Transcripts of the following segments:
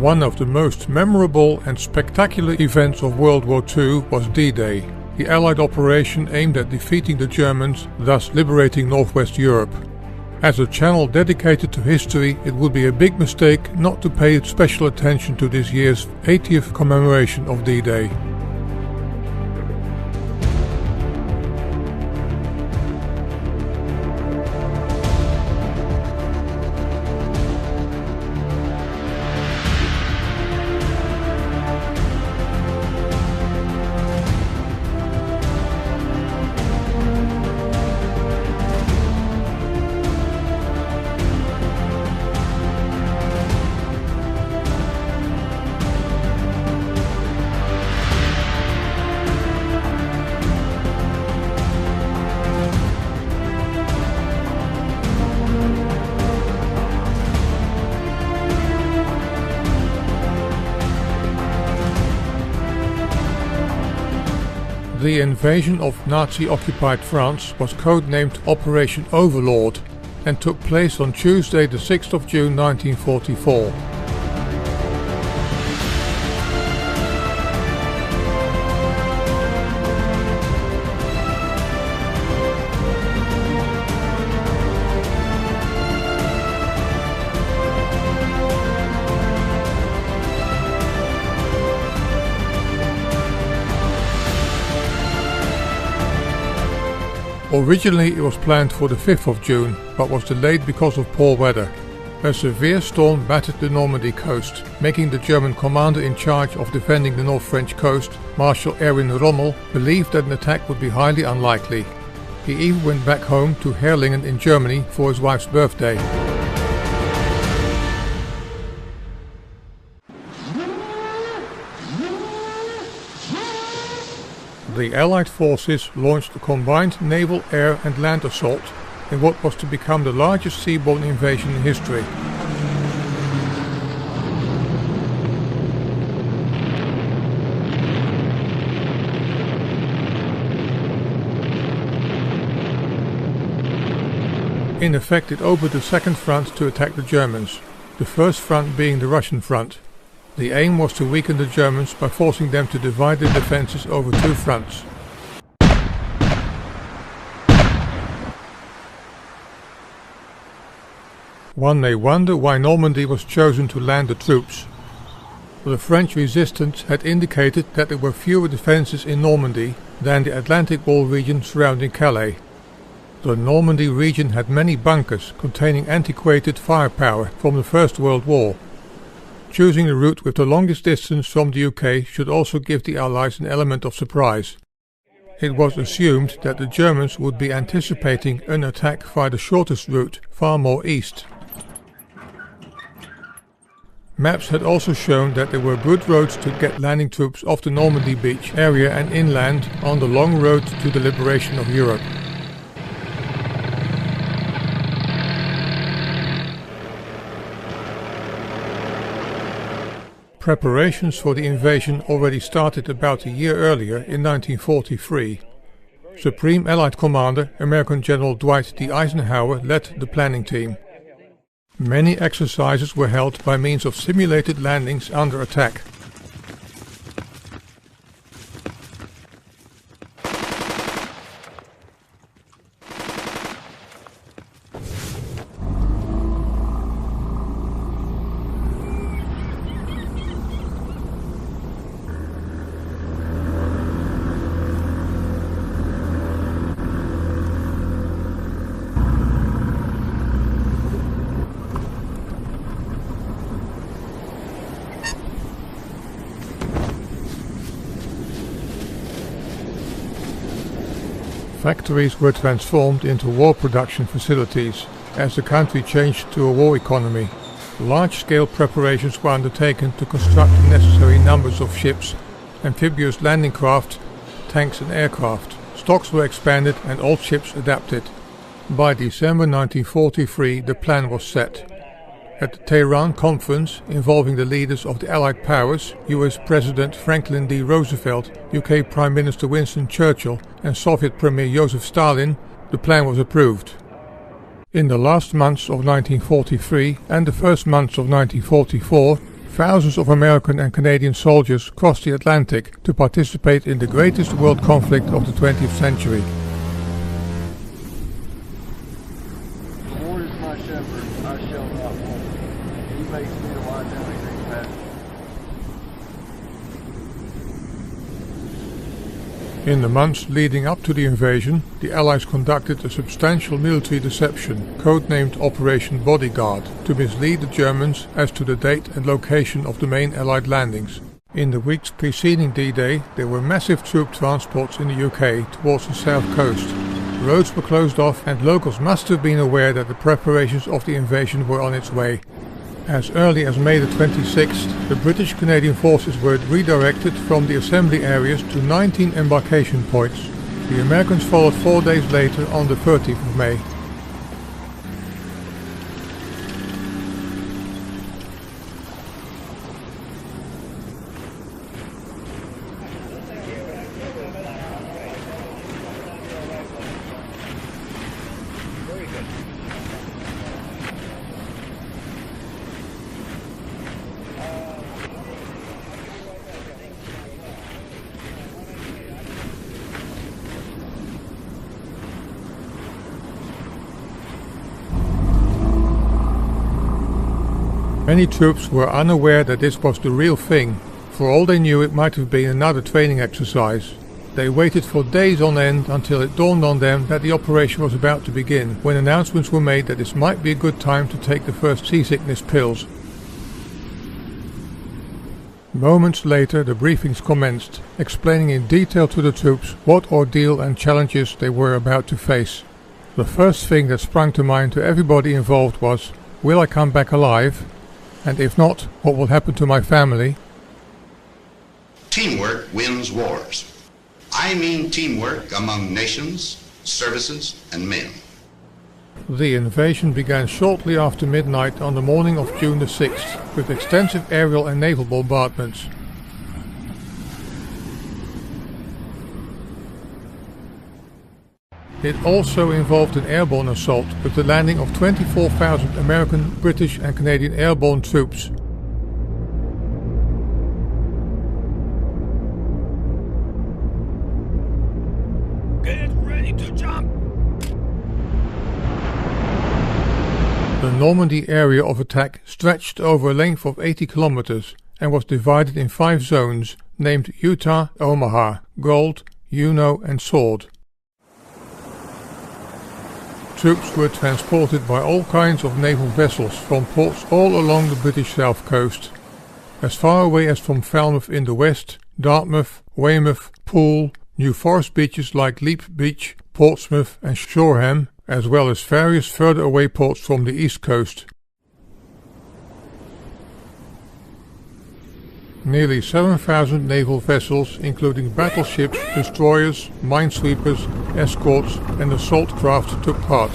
One of the most memorable and spectacular events of World War II was D-Day, the Allied operation aimed at defeating the Germans, thus liberating Northwest Europe. As a channel dedicated to history, it would be a big mistake not to pay special attention to this year's 80th commemoration of D-Day. The invasion of Nazi-occupied France was codenamed Operation Overlord and took place on Tuesday the 6th of June 1944. Originally it was planned for the 5th of June, but was delayed because of poor weather. A severe storm battered the Normandy coast, making the German commander in charge of defending the North French coast, Marshal Erwin Rommel, believed that an attack would be highly unlikely. He even went back home to Herlingen in Germany for his wife's birthday. The Allied forces launched a combined naval, air and land assault in what was to become the largest seaborne invasion in history. In effect, it opened the second front to attack the Germans, the first front being the Russian front. The aim was to weaken the Germans by forcing them to divide their defences over two fronts. One may wonder why Normandy was chosen to land the troops. The French resistance had indicated that there were fewer defences in Normandy than the Atlantic Wall region surrounding Calais. The Normandy region had many bunkers containing antiquated firepower from the First World War. Choosing the route with the longest distance from the UK should also give the Allies an element of surprise. It was assumed that the Germans would be anticipating an attack via the shortest route, far more east. Maps had also shown that there were good roads to get landing troops off the Normandy beach area and inland on the long road to the liberation of Europe. Preparations for the invasion already started about a year earlier in 1943. Supreme Allied Commander American General Dwight D. Eisenhower led the planning team. Many exercises were held by means of simulated landings under attack. Factories were transformed into war production facilities as the country changed to a war economy. Large-scale preparations were undertaken to construct the necessary numbers of ships, amphibious landing craft, tanks and aircraft. Stocks were expanded and old ships adapted. By December 1943 the plan was set. At the Tehran conference, involving the leaders of the Allied powers, US President Franklin D. Roosevelt, UK Prime Minister Winston Churchill and Soviet Premier Joseph Stalin, the plan was approved. In the last months of 1943 and the first months of 1944, thousands of American and Canadian soldiers crossed the Atlantic to participate in the greatest world conflict of the 20th century. The Lord is my shepherd, I shall not want. He makes me to lie down in green pastures. In the months leading up to the invasion, the Allies conducted a substantial military deception, codenamed Operation Bodyguard, to mislead the Germans as to the date and location of the main Allied landings. In the weeks preceding D-Day, there were massive troop transports in the UK towards the south coast. Roads were closed off and locals must have been aware that the preparations of the invasion were on its way. As early as May the 26th, the British Canadian forces were redirected from the assembly areas to 19 embarkation points. The Americans followed 4 days later on the 30th of May. Many troops were unaware that this was the real thing. For all they knew, it might have been another training exercise. They waited for days on end until it dawned on them that the operation was about to begin, when announcements were made that this might be a good time to take the first seasickness pills. Moments later, the briefings commenced, explaining in detail to the troops what ordeal and challenges they were about to face. The first thing that sprang to mind to everybody involved was, will I come back alive? And if not, what will happen to my family? Teamwork wins wars. I mean teamwork among nations, services, and men. The invasion began shortly after midnight on the morning of June the 6th, with extensive aerial and naval bombardments. It also involved an airborne assault with the landing of 24,000 American, British and Canadian airborne troops. Get ready to jump! The Normandy area of attack stretched over a length of 80 kilometers and was divided in 5 zones named Utah, Omaha, Gold, Juno and Sword. Troops were transported by all kinds of naval vessels from ports all along the British south coast, as far away as from Falmouth in the west, Dartmouth, Weymouth, Poole, New Forest beaches like Leap Beach, Portsmouth and Shoreham, as well as various further away ports from the east coast. Nearly 7,000 naval vessels, including battleships, destroyers, minesweepers, escorts and assault craft took part.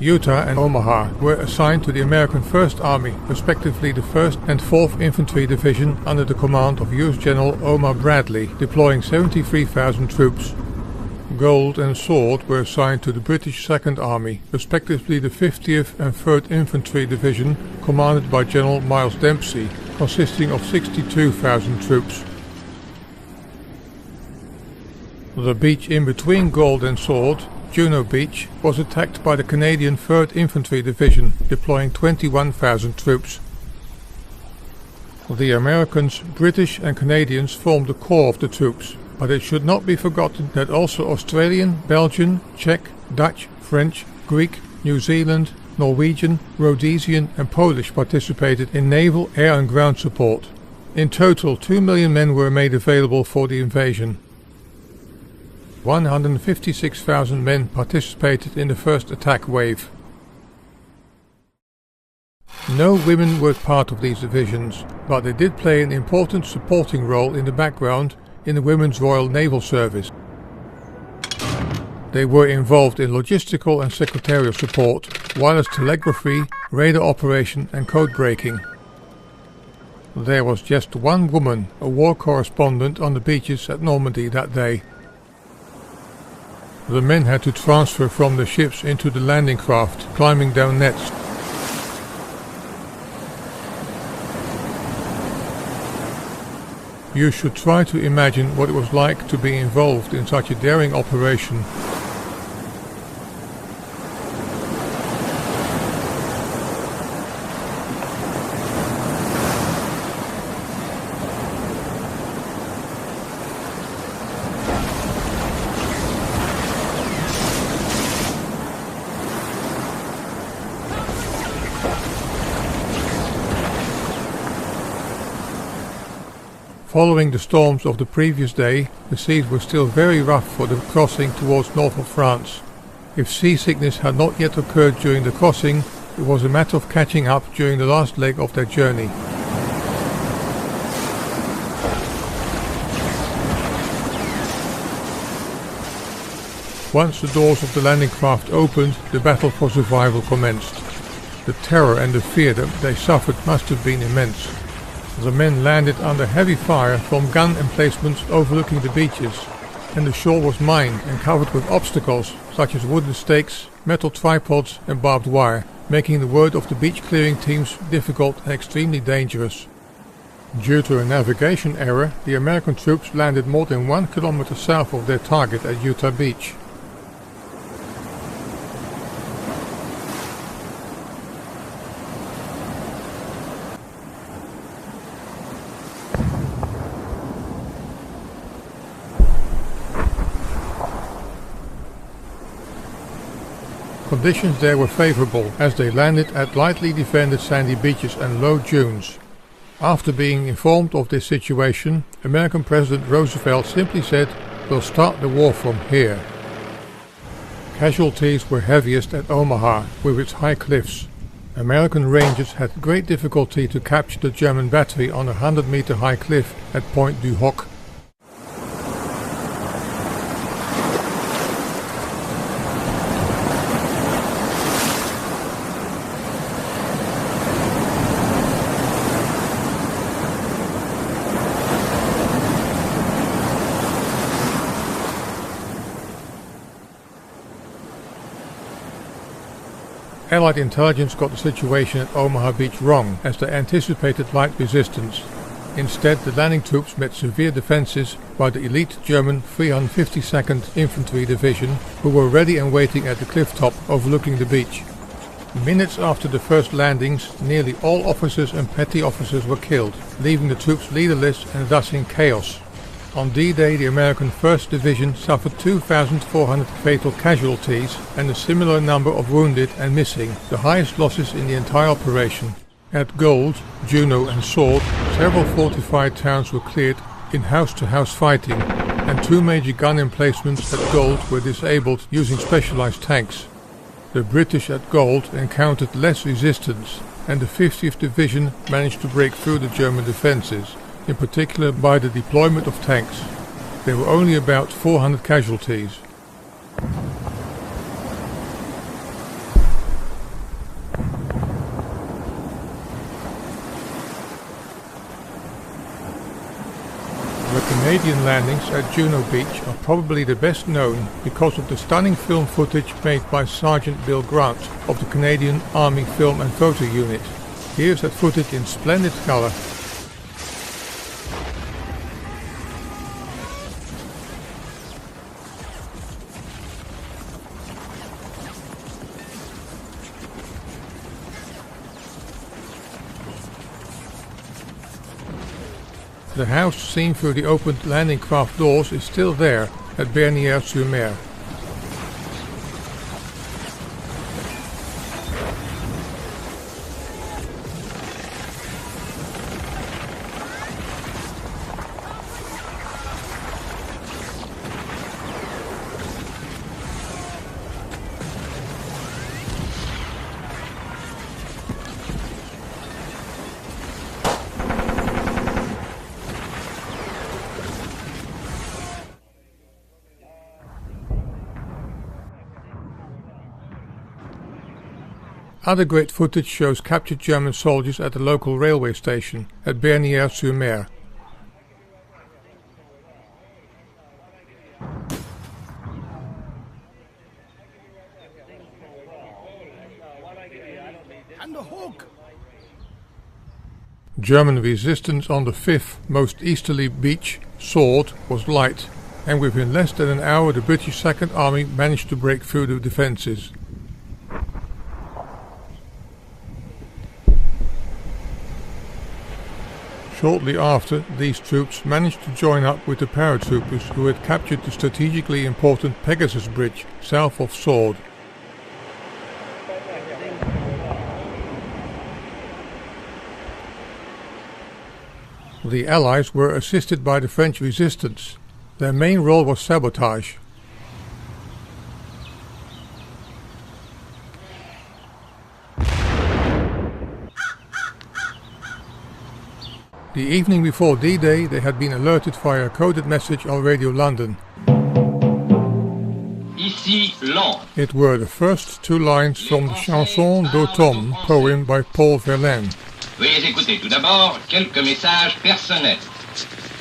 Utah and Omaha were assigned to the American 1st Army, respectively the 1st and 4th Infantry Division under the command of U.S. General Omar Bradley, deploying 73,000 troops. Gold and Sword were assigned to the British 2nd Army, respectively the 50th and 3rd Infantry Division, commanded by General Miles Dempsey, consisting of 62,000 troops. The beach in between Gold and Sword, Juno Beach, was attacked by the Canadian 3rd Infantry Division, deploying 21,000 troops. The Americans, British and Canadians formed the core of the troops, but it should not be forgotten that also Australian, Belgian, Czech, Dutch, French, Greek, New Zealand, Norwegian, Rhodesian and Polish participated in naval, air and ground support. In total, 2 million men were made available for the invasion. 156,000 men participated in the first attack wave. No women were part of these divisions, but they did play an important supporting role in the background in the Women's Royal Naval Service. They were involved in logistical and secretarial support, wireless telegraphy, radar operation and code breaking. There was just one woman, a war correspondent on the beaches at Normandy that day. The men had to transfer from the ships into the landing craft, climbing down nets. You should try to imagine what it was like to be involved in such a daring operation. Following the storms of the previous day, the seas were still very rough for the crossing towards north of France. If seasickness had not yet occurred during the crossing, it was a matter of catching up during the last leg of their journey. Once the doors of the landing craft opened, the battle for survival commenced. The terror and the fear that they suffered must have been immense. The men landed under heavy fire from gun emplacements overlooking the beaches, and the shore was mined and covered with obstacles such as wooden stakes, metal tripods and barbed wire, making the work of the beach clearing teams difficult and extremely dangerous. Due to a navigation error, the American troops landed more than 1 kilometer south of their target at Utah Beach. Conditions there were favorable as they landed at lightly defended sandy beaches and low dunes. After being informed of this situation, American President Roosevelt simply said, "We'll start the war from here." Casualties were heaviest at Omaha with its high cliffs. American rangers had great difficulty to capture the German battery on a 100-meter high cliff at Point du Hoc. Allied intelligence got the situation at Omaha Beach wrong, as they anticipated light resistance. Instead, the landing troops met severe defenses by the elite German 352nd Infantry Division, who were ready and waiting at the cliff top overlooking the beach. Minutes after the first landings, nearly all officers and petty officers were killed, leaving the troops leaderless and thus in chaos. On D-Day, the American 1st Division suffered 2,400 fatal casualties and a similar number of wounded and missing, the highest losses in the entire operation. At Gold, Juno and Sword, several fortified towns were cleared in house-to-house fighting, and 2 major gun emplacements at Gold were disabled using specialized tanks. The British at Gold encountered less resistance, and the 50th Division managed to break through the German defenses, in particular by the deployment of tanks. There were only about 400 casualties. The Canadian landings at Juno Beach are probably the best known because of the stunning film footage made by Sergeant Bill Grant of the Canadian Army Film and Photo Unit. Here's that footage in splendid color. The house seen through the opened landing craft doors is still there at Bernières-sur-Mer. Other great footage shows captured German soldiers at the local railway station at Bernières-sur-Mer. German resistance on the fifth most easterly beach, Sword, was light, and within less than an hour the British Second Army managed to break through the defences. Shortly after, these troops managed to join up with the paratroopers who had captured the strategically important Pegasus Bridge south of Sword. The Allies were assisted by the French resistance. Their main role was sabotage. The evening before D-Day they had been alerted via a coded message on Radio London. Ici Lens. It were the first two lines from the Chanson d'automne poem by Paul Verlaine. Veuillez écouter tout d'abord quelques messages personnels.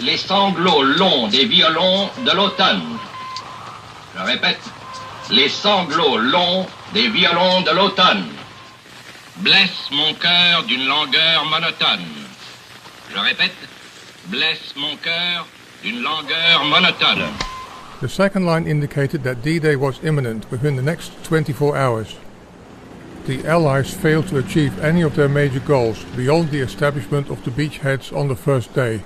Les sanglots longs des violons de l'automne. Je répète, les sanglots longs des violons de l'automne blessent mon cœur d'une langueur monotone. Je répète, blesse mon cœur d'une langueur monotone. The second line indicated that D-Day was imminent within the next 24 hours. The Allies failed to achieve any of their major goals beyond the establishment of the beachheads on the first day.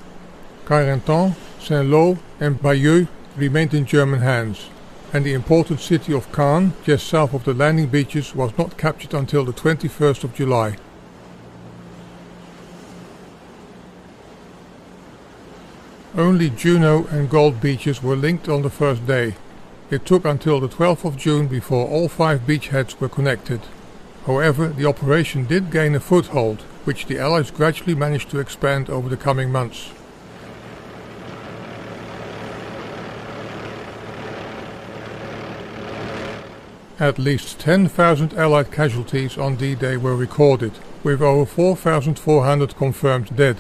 Carentan, Saint-Lô and Bayeux remained in German hands, and the important city of Caen, just south of the landing beaches, was not captured until the 21st of July. Only Juno and Gold beaches were linked on the first day. It took until the 12th of June before all 5 beachheads were connected. However, the operation did gain a foothold, which the Allies gradually managed to expand over the coming months. At least 10,000 Allied casualties on D-Day were recorded, with over 4,400 confirmed dead.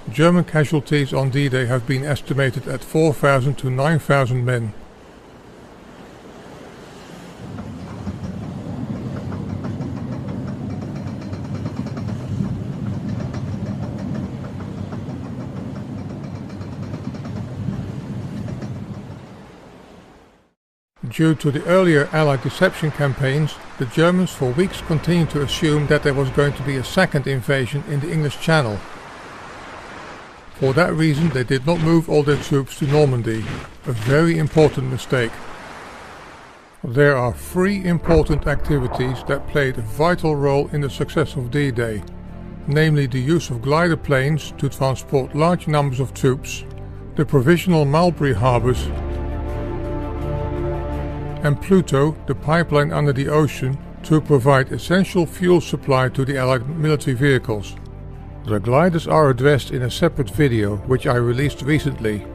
German casualties on D-Day have been estimated at 4,000 to 9,000 men. Due to the earlier Allied deception campaigns, the Germans for weeks continued to assume that there was going to be a second invasion in the English Channel. For that reason they did not move all their troops to Normandy, a very important mistake. There are 3 important activities that played a vital role in the success of D-Day, namely the use of glider planes to transport large numbers of troops, the provisional Mulberry harbours, and Pluto, the pipeline under the ocean, to provide essential fuel supply to the Allied military vehicles. The gliders are addressed in a separate video, which I released recently.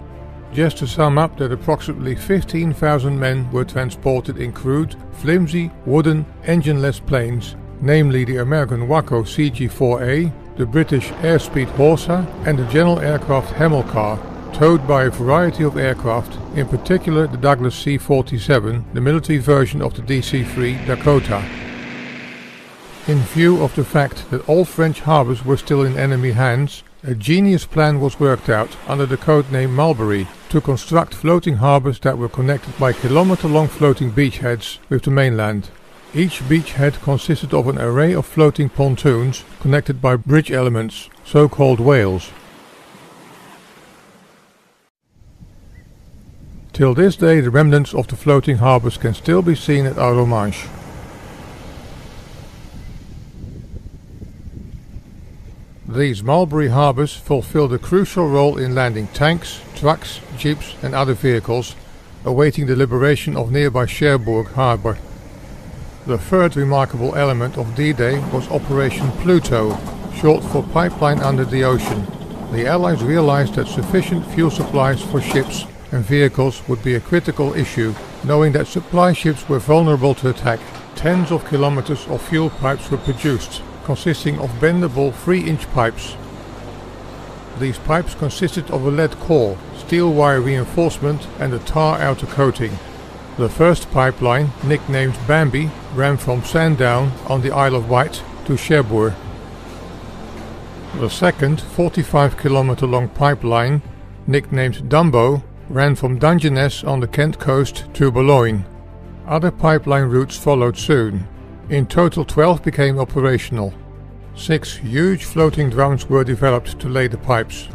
Just to sum up, that approximately 15,000 men were transported in crude, flimsy, wooden, engineless planes, namely the American Waco CG-4A, the British Airspeed Horsa and the General Aircraft Hamilcar, towed by a variety of aircraft, in particular the Douglas C-47, the military version of the DC-3 Dakota. In view of the fact that all French harbours were still in enemy hands, a genius plan was worked out under the codename Mulberry to construct floating harbours that were connected by kilometre-long floating beachheads with the mainland. Each beachhead consisted of an array of floating pontoons connected by bridge elements, so-called whales. Till this day the remnants of the floating harbours can still be seen at Arromanches. These Mulberry harbours fulfilled a crucial role in landing tanks, trucks, jeeps and other vehicles, awaiting the liberation of nearby Cherbourg harbour. The third remarkable element of D-Day was Operation Pluto, short for Pipeline Under the Ocean. The Allies realized that sufficient fuel supplies for ships and vehicles would be a critical issue, knowing that supply ships were vulnerable to attack. Tens of kilometers of fuel pipes were produced, consisting of bendable 3-inch pipes. These pipes consisted of a lead core, steel wire reinforcement and a tar outer coating. The first pipeline, nicknamed Bambi, ran from Sandown on the Isle of Wight to Cherbourg. The second 45-kilometer long pipeline, nicknamed Dumbo, ran from Dungeness on the Kent coast to Boulogne. Other pipeline routes followed soon. In total 12 became operational. 6 huge floating drums were developed to lay the pipes.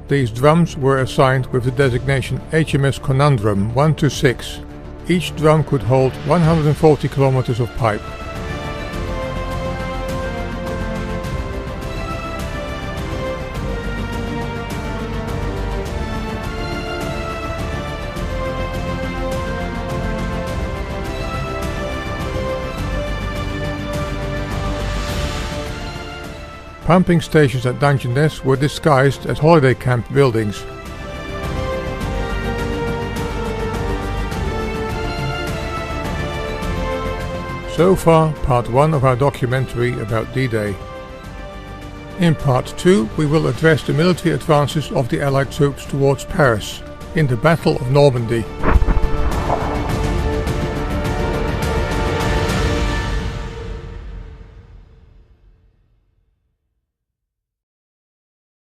These drums were assigned with the designation HMS Conundrum 1 to 6. Each drum could hold 140 kilometers of pipe. Pumping stations at Dungeness were disguised as holiday camp buildings. So far, part 1 of our documentary about D-Day. In part 2, we will address the military advances of the Allied troops towards Paris in the Battle of Normandy.